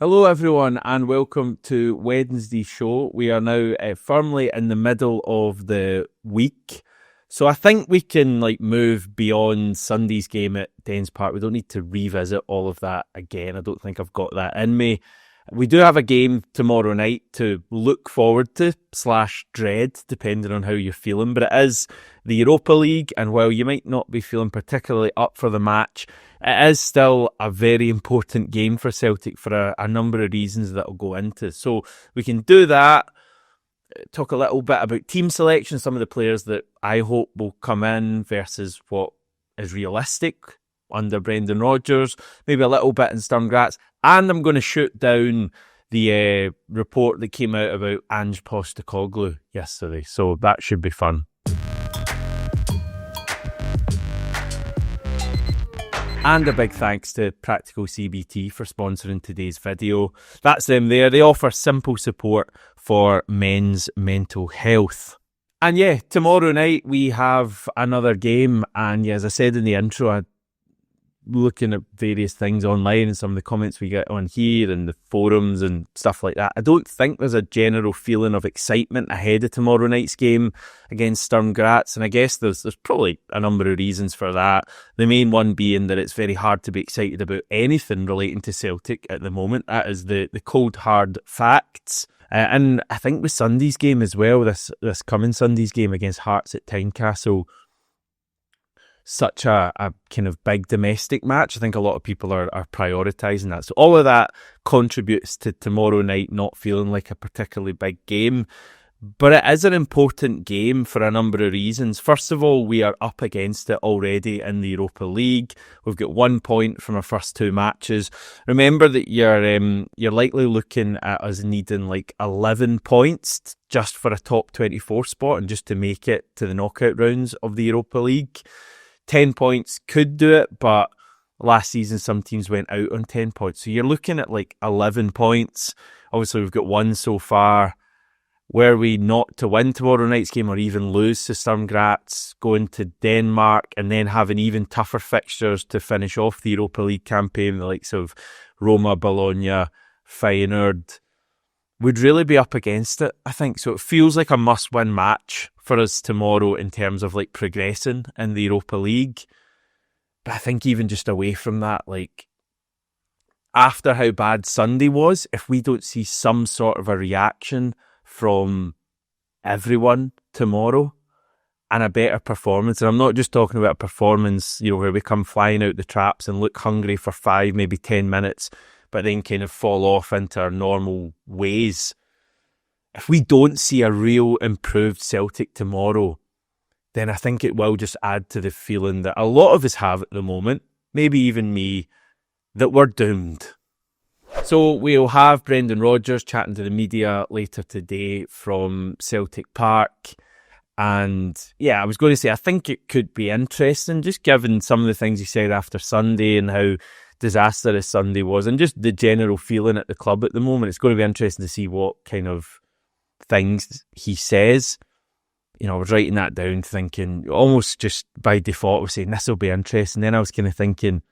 Hello everyone and welcome to Wednesday's show. We are now firmly in the middle of the week. So I think we can move beyond Sunday's game at Dens Park. We don't need to revisit all of that again. I don't think I've got that in me. We do have a game tomorrow night to look forward to / dread, depending on how you're feeling. But it is the Europa League, and while you might not be feeling particularly up for the match, it is still a very important game for Celtic for a number of reasons that I'll go into. So we can do that, talk a little bit about team selection, some of the players that I hope will come in versus what is realistic under Brendan Rodgers, maybe a little bit in Sturm Graz, and I'm going to shoot down the report that came out about Ange Postecoglou yesterday, so that should be fun. And a big thanks to Practical CBT for sponsoring today's video. That's them there. They offer simple support for men's mental health. And yeah, tomorrow night we have another game. And yeah, as I said in the intro, I'm looking at various things online and some of the comments we get on here and the forums and stuff like that. I don't think there's a general feeling of excitement ahead of tomorrow night's game against Sturm Graz, and I guess there's probably a number of reasons for that. The main one being that it's very hard to be excited about anything relating to Celtic at the moment. That is the cold hard facts. And I think with Sunday's game as well, this coming Sunday's game against Hearts at Tynecastle, such a kind of big domestic match. I think a lot of people are prioritising that. So all of that contributes to tomorrow night not feeling like a particularly big game. But it is an important game for a number of reasons. First of all, we are up against it already in the Europa League. We've got 1 point from our first two matches. Remember that you're likely looking at us needing 11 points just for a top 24 spot and just to make it to the knockout rounds of the Europa League. 10 points could do it, but last season some teams went out on 10 points. So you're looking at 11 points. Obviously, we've got one so far. Were we not to win tomorrow night's game or even lose to Sturm Graz, going to Denmark and then having even tougher fixtures to finish off the Europa League campaign, the likes of Roma, Bologna, Feyenoord, would really be up against it, I think. So it feels like a must-win match for us tomorrow in terms of progressing in the Europa League. But I think even just away from that, after how bad Sunday was, if we don't see some sort of a reaction from everyone tomorrow and a better performance, and I'm not just talking about a performance, where we come flying out the traps and look hungry for 5, maybe 10 minutes, but then kind of fall off into our normal ways. If we don't see a real improved Celtic tomorrow, then I think it will just add to the feeling that a lot of us have at the moment, maybe even me, that we're doomed. So we'll have Brendan Rodgers chatting to the media later today from Celtic Park. And yeah, I was going to say, I think it could be interesting, just given some of the things he said after Sunday and how disastrous Sunday was and just the general feeling at the club at the moment. It's going to be interesting to see what kind of things he says. I was writing that down thinking, almost just by default, I was saying this will be interesting. Then I was kind of thinking,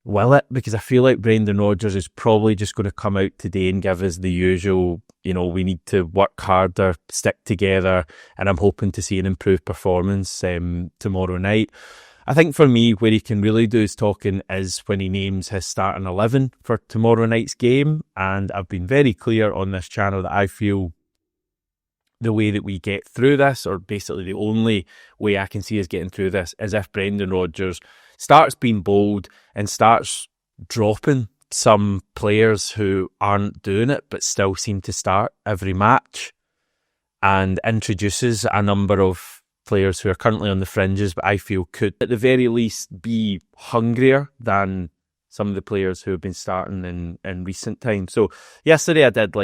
will it? Because I feel like Brendan Rodgers is probably just going to come out today and give us the usual, we need to work harder, stick together, and I'm hoping to see an improved performance tomorrow night. I think for me, where he can really do his talking is when he names his starting 11 for tomorrow night's game. And I've been very clear on this channel that I feel the way that we get through this, or basically the only way I can see us getting through this, is if Brendan Rodgers starts being bold and starts dropping some players who aren't doing it but still seem to start every match, and introduces a number of players who are currently on the fringes but I feel could at the very least be hungrier than some of the players who have been starting in recent times. So yesterday I did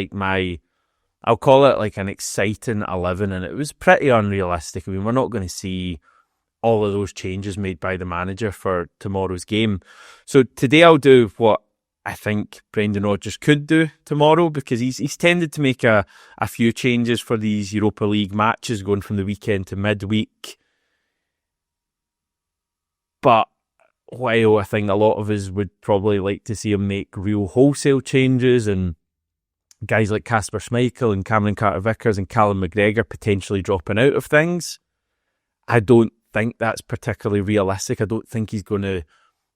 I'll call it an exciting 11, and it was pretty unrealistic. I mean, we're not going to see all of those changes made by the manager for tomorrow's game. So today I'll do what I think Brendan Rodgers could do tomorrow, because he's tended to make a few changes for these Europa League matches going from the weekend to midweek. But while I think a lot of us would probably like to see him make real wholesale changes, and guys like Kasper Schmeichel and Cameron Carter-Vickers and Callum McGregor potentially dropping out of things, I don't think that's particularly realistic. I don't think he's going to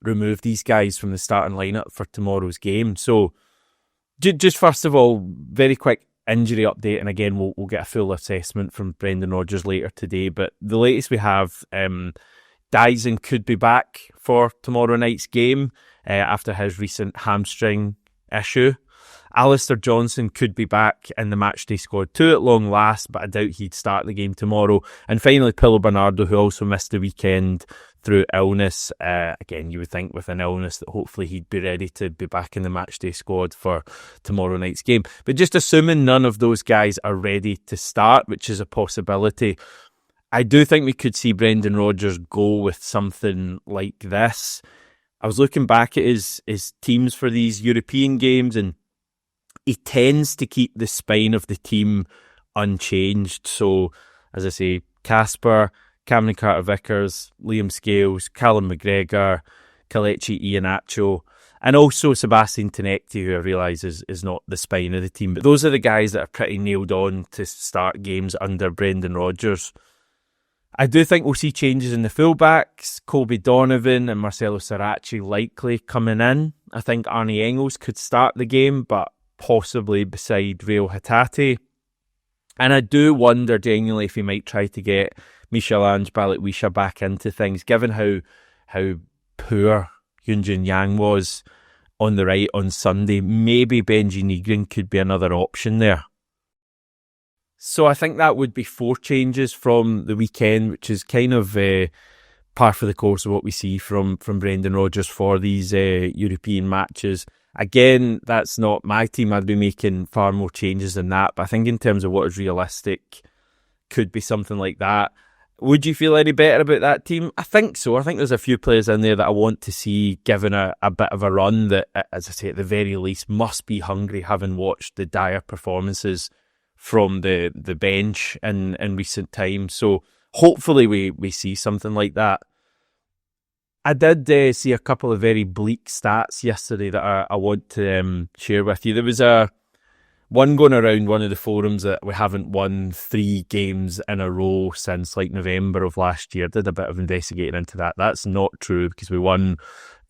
remove these guys from the starting lineup for tomorrow's game. So just first of all, very quick injury update, and again we'll get a full assessment from Brendan Rodgers later today, but the latest we have, Dyson could be back for tomorrow night's game after his recent hamstring issue. Alistair Johnson could be back in the matchday squad too at long last, but I doubt he'd start the game tomorrow. And finally, Pilo Bernardo, who also missed the weekend through illness. Again, you would think with an illness that hopefully he'd be ready to be back in the matchday squad for tomorrow night's game. But just assuming none of those guys are ready to start, which is a possibility, I do think we could see Brendan Rodgers go with something like this. I was looking back at his teams for these European games, and he tends to keep the spine of the team unchanged. So, as I say, Kasper, Cameron Carter-Vickers, Liam Scales, Callum McGregor, Kelechi Iheanacho, and also Sebastian Tenecti, who I realise is not the spine of the team. But those are the guys that are pretty nailed on to start games under Brendan Rodgers. I do think we'll see changes in the fullbacks. Colby Donovan and Marcelo Sarachi likely coming in. I think Arnie Engels could start the game, but possibly beside Real Hatate. And I do wonder genuinely if he might try to get Michel-Ange Balikwisha back into things, given how poor Hyunjin Yang was on the right on Sunday. Maybe Benji Nigren could be another option there. So I think that would be 4 changes from the weekend, which is kind of par for the course of what we see from Brendan Rodgers for these European matches. Again, that's not my team. I'd be making far more changes than that. But I think in terms of what is realistic, could be something like that. Would you feel any better about that team? I think so. I think there's a few players in there that I want to see given a bit of a run that, as I say, at the very least, must be hungry, having watched the dire performances from the bench in recent times. So hopefully we see something like that. I did see a couple of very bleak stats yesterday that I want to share with you. There was one going around one of the forums that we haven't won 3 games in a row since like November of last year. Did a bit of investigating into that. That's not true, because we won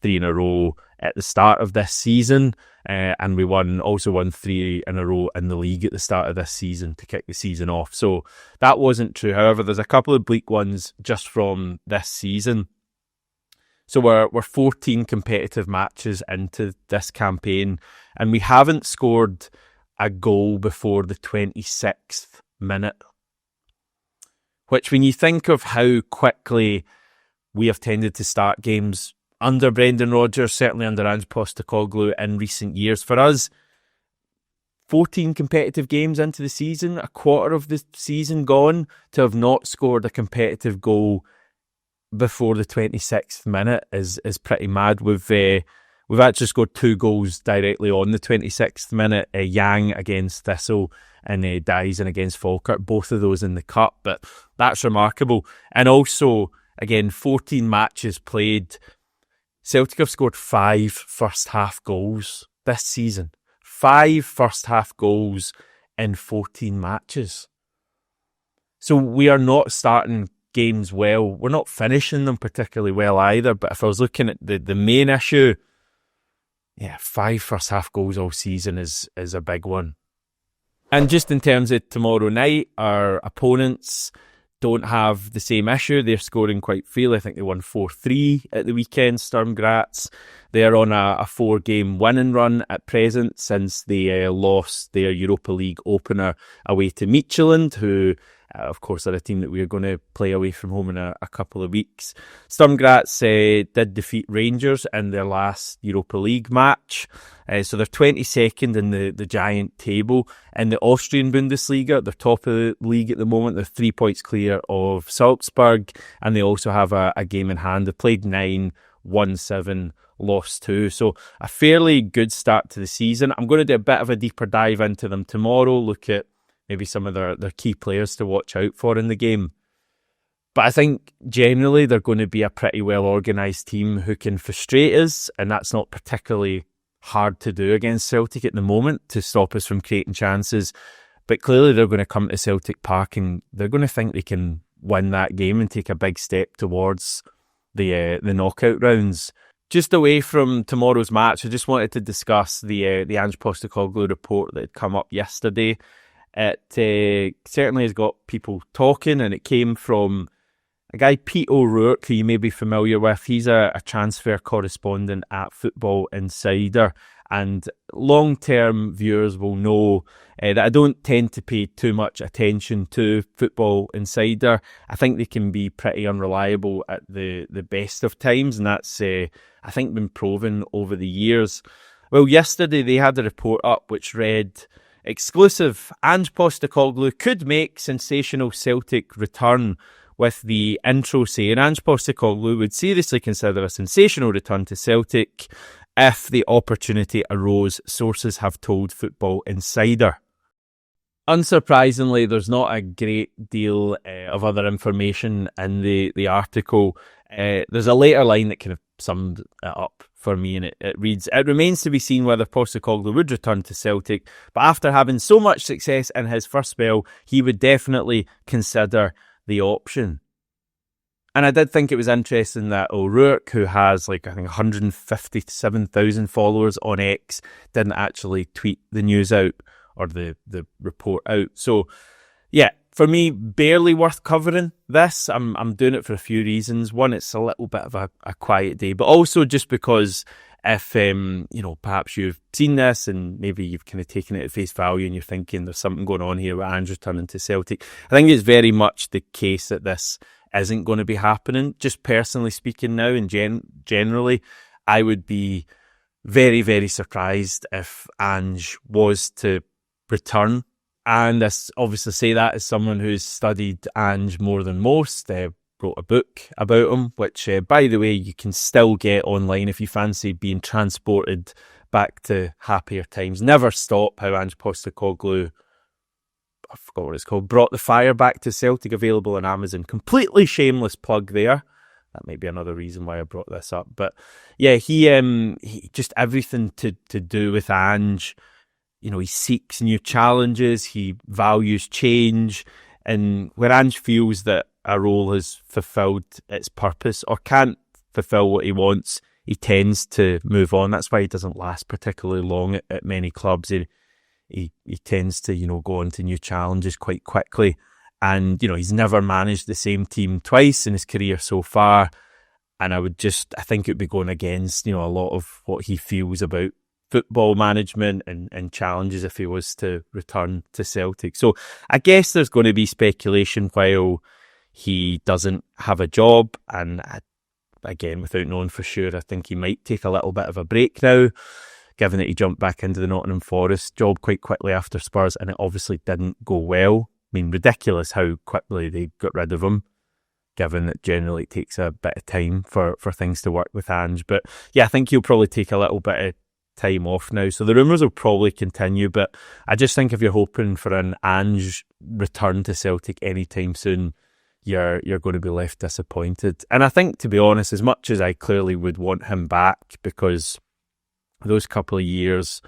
3 in a row at the start of this season, and we also won 3 in a row in the league at the start of this season to kick the season off. So that wasn't true. However, there's a couple of bleak ones just from this season. So we're 14 competitive matches into this campaign, and we haven't scored a goal before the 26th minute. Which, when you think of how quickly we have tended to start games under Brendan Rodgers, certainly under Ange Postecoglou in recent years, for us, 14 competitive games into the season, a quarter of the season gone, to have not scored a competitive goal before the 26th minute is pretty mad. We've actually scored 2 goals directly on the 26th minute. Yang against Thistle and Dyson against Falkirk, both of those in the cup. But that's remarkable. And also, again, 14 matches played. Celtic have scored 5 first half goals this season. 5 first half goals in 14 matches. So we are not starting games well. We're not finishing them particularly well either. But if I was looking at the main issue, 5 first half goals all season is a big one. And just in terms of tomorrow night, our opponents don't have the same issue. They're scoring quite freely. I think they won 4-3 at the weekend, Sturm Graz. They're on a 4-game winning run at present since they lost their Europa League opener away to Midtjylland, who of course are a team that we're going to play away from home in a couple of weeks. Sturm Graz did defeat Rangers in their last Europa League match. So they're 22nd in the giant table. In the Austrian Bundesliga, they're top of the league at the moment. They're 3 points clear of Salzburg, and they also have a game in hand. They played 9, won 7, lost 2. So a fairly good start to the season. I'm going to do a bit of a deeper dive into them tomorrow, look at maybe some of their key players to watch out for in the game. But I think generally they're going to be a pretty well organised team who can frustrate us, and that's not particularly hard to do against Celtic at the moment to stop us from creating chances. But clearly they're going to come to Celtic Park and they're going to think they can win that game and take a big step towards the knockout rounds. Just away from tomorrow's match, I just wanted to discuss the Ange Postecoglou report that had come up yesterday. It certainly has got people talking, and it came from a guy, Pete O'Rourke, who you may be familiar with. He's a transfer correspondent at Football Insider, and long-term viewers will know that I don't tend to pay too much attention to Football Insider. I think they can be pretty unreliable at the best of times, and that's, I think, been proven over the years. Well, yesterday they had a report up which read, exclusive, Ange Postecoglou could make sensational Celtic return, with the intro saying Ange Postecoglou would seriously consider a sensational return to Celtic if the opportunity arose, sources have told Football Insider. Unsurprisingly, there's not a great deal of other information in the article. There's a later line that kind of summed it up for me, and it reads, it remains to be seen whether Postecoglou would return to Celtic, but after having so much success in his first spell, he would definitely consider the option. And I did think it was interesting that O'Rourke, who has I think 157,000 followers on X, didn't actually tweet the news out or the report out. So yeah, for me, barely worth covering this. I'm doing it for a few reasons. One, it's a little bit of a quiet day, but also just because if perhaps you've seen this and maybe you've kind of taken it at face value and you're thinking there's something going on here with Ange returning to Celtic, I think it's very much the case that this isn't going to be happening. Just personally speaking now, and generally, I would be very, very surprised if Ange was to return. And I obviously say that as someone who's studied Ange more than most. Wrote a book about him, which, by the way, you can still get online if you fancy being transported back to happier times. Never Stop, how Ange Postecoglou, I forgot what it's called, brought the fire back to Celtic, available on Amazon. Completely shameless plug there. That might be another reason why I brought this up. But yeah, he just everything to do with Ange. He seeks new challenges, he values change, and where Ange feels that a role has fulfilled its purpose or can't fulfill what he wants, he tends to move on. That's why he doesn't last particularly long at many clubs. He tends to, go on to new challenges quite quickly. And, he's never managed the same team twice in his career so far. And I think it would be going against, a lot of what he feels about football management and challenges if he was to return to Celtic. So I guess there's going to be speculation while he doesn't have a job, and again, without knowing for sure, I think he might take a little bit of a break now, given that he jumped back into the Nottingham Forest job quite quickly after Spurs, and it obviously didn't go well. I mean, ridiculous how quickly they got rid of him, given that generally it takes a bit of time for things to work with Ange. But yeah, I think he'll probably take a little bit of time off now, so the rumours will probably continue. But I just think if you're hoping for an Ange return to Celtic anytime soon, you're going to be left disappointed. And I think, to be honest, as much as I clearly would want him back, because those couple of years,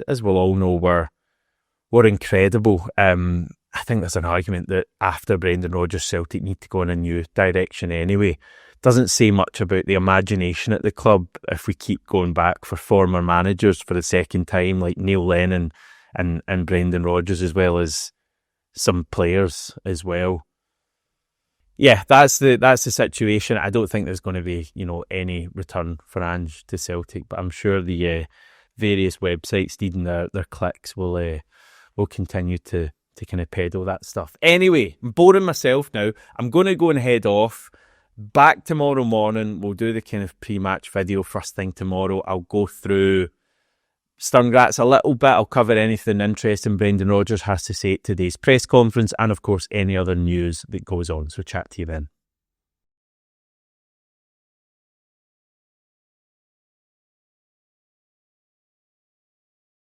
as we'll all know, were incredible. I think there's an argument that after Brendan Rodgers, Celtic need to go in a new direction anyway. Doesn't say much about the imagination at the club if we keep going back for former managers for the second time, like Neil Lennon and Brendan Rodgers, as well as some players as well. Yeah, that's the situation. I don't think there's going to be, any return for Ange to Celtic, but I'm sure the various websites needing their clicks will continue to kind of peddle that stuff. Anyway, I'm boring myself now. I'm going to go and head off. Back tomorrow morning, we'll do the kind of pre-match video first thing tomorrow. I'll go through Sturm Graz a little bit. I'll cover anything interesting Brendan Rodgers has to say at today's press conference, and of course any other news that goes on. So chat to you then.